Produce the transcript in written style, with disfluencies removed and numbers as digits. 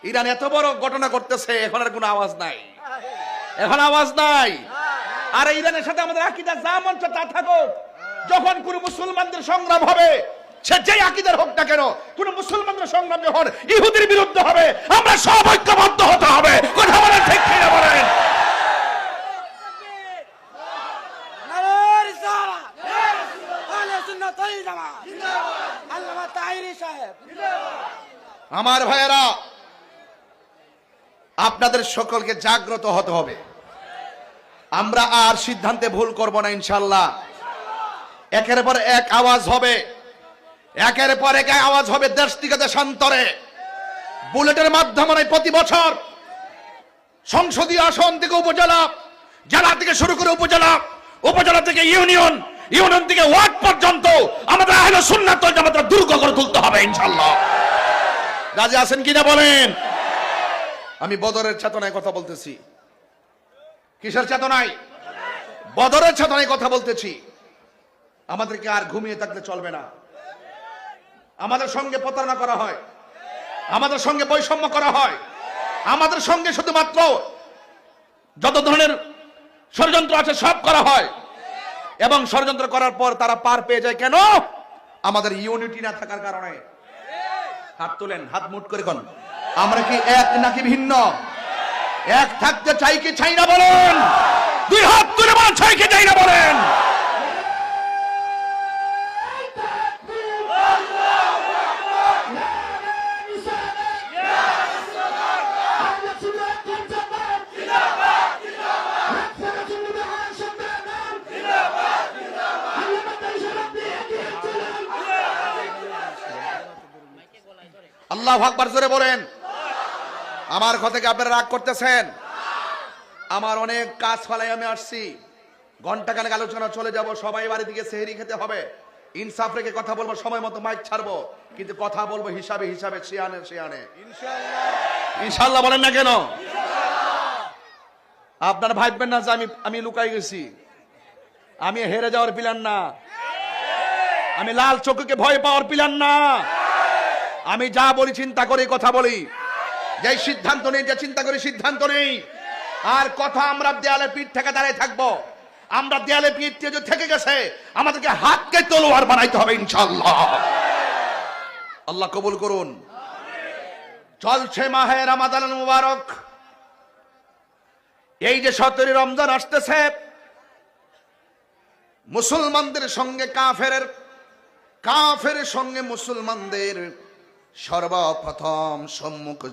Iran এত বড় ঘটনা করতেছে, এখন আর কোনো আওয়াজ নাই, এখন আওয়াজ নাই। আর ইরানের সাথে আমাদের আকীদা যা মন চায় তা থাকুক। যখন কোন মুসলমানদের সংগ্রাম হবে, সে যেই আকীদার হোক না কেন, কোন মুসলমানদের সংগ্রাম যখন ইহুদির বিরুদ্ধে হবে, আমরা সব ঐক্যবদ্ধ হতে হবে। কথা বলেন ঠিক কিনা বলেন? আমার ভাইয়েরা, আপনাদের সকলকে জাগ্রত হতে হবে। আমরা আর সিদ্ধান্তে ভুল করব না ইনশাআল্লাহ। একের পর এক আওয়াজ হবে, একের পর এক আওয়াজ হবে দেশ থেকে দেশান্তরে। বুলেটের মাধ্যমে প্রতি বছর সংসদীয় আসন থেকে উপজেলা, জেলা থেকে শুরু করে উপজেলা, উপজেলা থেকে ইউনিয়ন, ইউনিয়ন থেকে ওয়ার্ড পর্যন্ত আমাদের আহলে সুন্নাত ওয়াল জামাত দুর্গ করে তুলতে হবে ইনশাআল্লাহ। রাজি আছেন কিনা বলেন? আমি বদরের চেতনায় কথা বলতেছি। কিসের চেতনায়? বদরের চেতনায় কথা বলতেছি। আমাদেরকে আর ঘুমিয়ে থাকলে চলবে না। আমাদের সঙ্গে প্রতারণা করা হয়, আমাদের সঙ্গে বৈষম্য করা হয়, আমাদের সঙ্গে শুধুমাত্র যত ধরনের ষড়যন্ত্র আছে সব করা হয়, এবং ষড়যন্ত্র করার পর তারা পার পেয়ে যায় কেন? আমাদের ইউনিটি না থাকার কারণে। হাত তুলেন, হাত মুট করে কোন আমরা কি এক নাকি ভিন্ন? এক থাকতে চাই কি চাই না বলেন? দুই হাত তুলে বলেন চাই কি চাই না বলেন? আল্লাহু আকবার জোরে বলেন। আমার কথাকে আপনারা রাগ করতেছেন? আমার অনেক কাজ ফলাই আমি আসছি, ঘন্টাখানেক আলোচনা চলে যাব, সবাই বাড়ি থেকে সেহরি খেতে হবে। ইনসাফ রেখে কথা বলবো, সময় মতো মাইক ছাড়বো, কিন্তু কথা বলবো হিসাবে হিসাবে, শিয়ানে শিয়ানে ইনশাআল্লাহ। বলেন না কেন? আপনারা ভাববেন না যে আমি লুকাই গেছি। আমি হেরে যাওয়ার প্ল্যান না, আমি লাল চোখকে ভয় পাওয়ার প্ল্যান না। আমি যা বলি চিন্তা করে কথা বলি, যে সিদ্ধান্ত নেই, যে চিন্তা করে সিদ্ধান্ত নেই। আর কথা আমরা দেয়ালে পিঠ থেকে দাঁড়িয়ে থাকবো। আমরা দেয়ালে পিঠ যে থেকে গেছে, আমাদেরকে হাতকে তলোয়ার বানাইতে হবে ইনশাআল্লাহ। আল্লাহ কবুল করুন। চলছে মাহে রমাদান মুবারক। এই যে 17 রমজান আসতেছে, মুসলমানদের সঙ্গে কাফের সঙ্গে মুসলমানদের সর্বপ্রথম সম্মুখ